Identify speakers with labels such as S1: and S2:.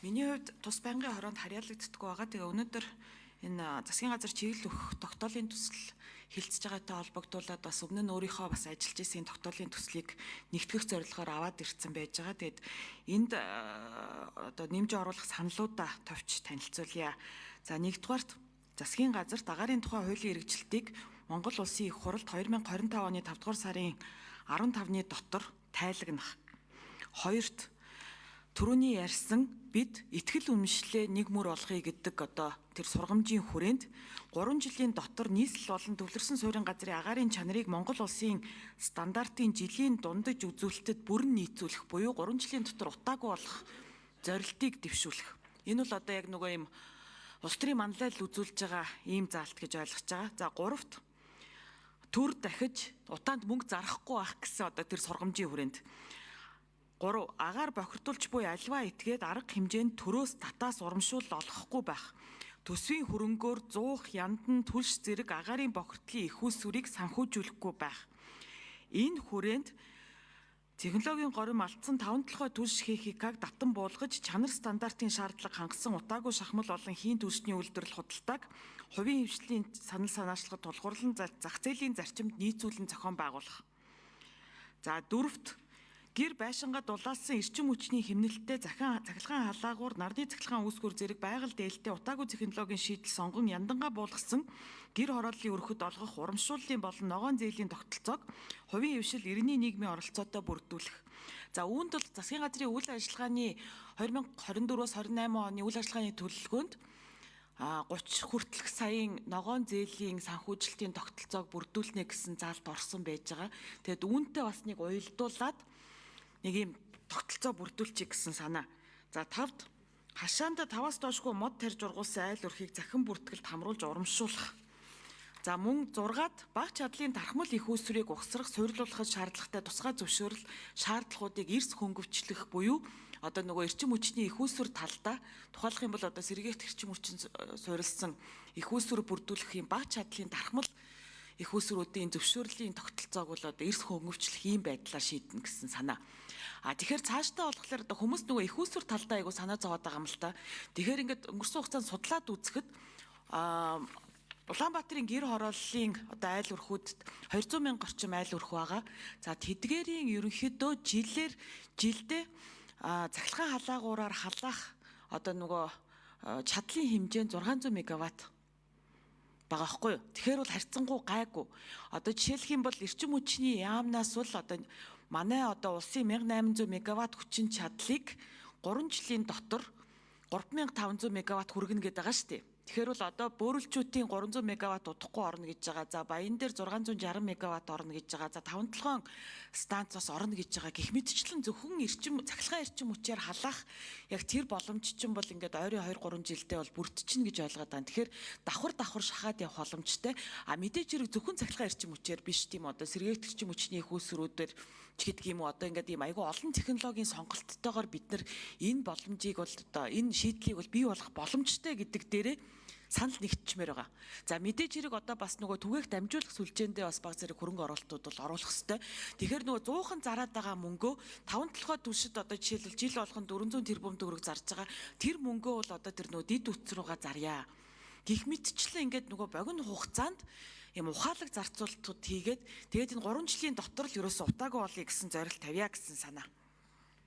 S1: Миний хувьд тус байнгын хороонд харьяалагддаггүй байгаа. Тэгээ өнөөдөр энэ засгийн газар чиглэл өгөх тогтоолын төсөл хилцэж байгаатай холбогдуулаад бас өмнө нь өөрийнхөө бас ажиллаж исэн тогтоолын төслийг нэгтгэх зорилгоор аваад ирсэн байж байгаа. Тэгэд энд одоо нэмж оруулах саналуудаа товч танилцуулъя. За нэгдүгээрт засгийн газар дагаарын тухай хуулийн хэрэгжилтийг Монгол Улсын их хуралд 2025 оны 5 дугаар сарын 15-ны дотор тайлагнах. Хоёрт түрүүний ярьсан бид итгэл үнэмшлээ нэг мөр олохыг гэдэг одоо тэр сургамжийн хүрээнд 3 жилийн дотор нийслэл болон төвлөрсөн суурин газрын агаарын чанарыг Монгол Улсын стандартын жилийн дундаж үзүүлэлтэд бүрэн нийцүүлэх буюу 3 жилийн дотор утаагүй болох зорилтыг дэвшүүлэх. Энэ бол одоо яг нөгөө юм улс төрийн манлайл үзүүлж байгаа ийм заалт гэж ойлгож байгаа. За гуравт төр дахиж утаанд мөнгө зарахгүй байх гэсэн одоо тэр сургамжийн хүрээнд 3. Агаар бохирдуулж буй альва этгээд арга хэмжээнд төрөөс татаас урамшуул олохгүй байх. Төсвийн хөрөнгөөр зуух, яндан, түлш зэрэг агаарын бохирдлын их усүрийг санхүүжүүлэхгүй байх. Энэ хүрээнд технологийн горим алдсан 5 толгой түлш ХХК-г татан буулгаж чанар стандартын шаардлага хангасан утаагүй шахмал болон хийн түлшний үйлдвэрлэл худалдааг хувийн хвшлийн санал санаачлагад тулгуурлан зах зээлийн зарчимд нийцүүлэн зохион байгуулах. За дөрөвт гэр байшингаа дулаалсан эрчим хүчний хэмнэлттэй цахилгаан халаагуур нарны цахилгаан үүсгүүр зэрэг байгаль дээлтэй утаагүй технологийн шийдэл сонгон яндангаа буулгасан гэр хорооллын өрхөд олгох урамшууллын болон ногоон зээлийн тогтолцоог хувийн хвшил эртний нийгмийн оролцоотой бүрдүүлэх. За үүнд бол засгийн газрын үйл ажиллагааны 2024-28 оны үйл ажиллагааны төлөвлөгөөнд 30 хүртэлх саяын ногоон зээлийн санхүүжилтийн тогтолцоог бүрдүүлнэ гэсэн заалт орсон байж байгаа. Тэгэд үүнтэй бас нэг уялдуулаад нэг юм тогтолцоо бүрдүүлчих гэсэн санаа. За 5-д хашаанда 5-аас доошгүй мод тарж ургуулсан айл өрхийг захин бүртгэлд хамруулж урамшуулах. За мөн 6-ад бага чадлын тархмал их усүрийг угсрах, суйрлуулахад шаардлагатай тусгай зөвшөөрөл шаардлагуудыг эрс хөнгөвчлөх буюу одоо нөгөө эрчим хүчний их усүр талдаа тухайлах юм бол одоо сэргээгт эрчим хүчин суурилсан их усүр бүрдүүлэх юм бага чадлын тархмал их усруудын зөвшөөрлийн тогтолцоог бол одоо эрс хөнгөвчлөх ийм байдлаар шийднэ гэсэн санаа. Тэгэхээр цаашдаа болохоор одоо хүмүүс нөгөө их усүр талдаа айгу санаа зовоод байгаа юм л та. Тэгэхээр ингээд өнгөрсөн хугацаанд судлаад үзэхэд Улаанбаатарын гэр хорооллын одоо айл өрхүүдэд 200 мянга орчим айл өрх байгаа. За тэдгээрийн ерөнхийдөө жилдээ цахилгаан халаагуураар халаах одоо нөгөө чадлын хэмжээ 600 мегаватт байгаа хгүй юу. Тэгэхээр бол харьцангуй гайгүй. Одоо жишээлх юм бол эрчим хүчний яамнаас бол одоо манай одоо улсын 1800 мегаватт хүчин чадлыг 3 жилийн дотор 3500 мегаватт хүргэнэ гэдэг байгаа шүү дээ. Тэгэхээр бол одоо бөөрөлчүүдийн 300 мегаватт удахгүй орно гэж байгаа. За баян дээр 660 мегаватт орно гэж байгаа. За 5 толгойн станцаас орно гэж байгаа. Гэх мэтчлэн зөвхөн цахилгаан эрчим хүчээр халаах яг тэр боломж чинь бол ингээд ойрын 2-3 жилдээ бол бүрдчихнэ гэж ойлгоод байна. Тэгэхээр давхар шахаад явах боломжтой. Мэдээж хэрэг зөвхөн цахилгаан эрчим хүчээр биш тийм одоо сэргээгт эрчим хүчний их усрүүдээр ч гэдэг юм уу одоо ингээд ийм айгүй олон технологийн сонголттойгоор бид нар энэ боломжийг бол одоо энэ шийдлийг бол бий болох боломжтой гэдэг дээрээ санал нэгтчмээр байгаа. За мэдээж хэрэг одоо бас нөгөө түгээх дамжуулах сүлжээндээ бас баг зэрэг хөрөнгө оруулалтууд бол оруулах хэрэгтэй. Тэгэхээр нөгөө 100хан зараад байгаа мөнгөө 5 толгой түлшид одоо жишээлбэл жил болгон 400 тэрбум төгрөг зарж байгаа. Тэр мөнгөө бол одоо тэр нөгөө дид үтс рүүгээ зарьяа. Гэх мэтчлэн ингээд нөгөө богино хугацаанд юм ухаалаг зарцуултууд хийгээд тэгээд энэ 3 жилийн дотор л ерөөсө утаагүй болъё гэсэн зорилт тавья гэсэн санаа.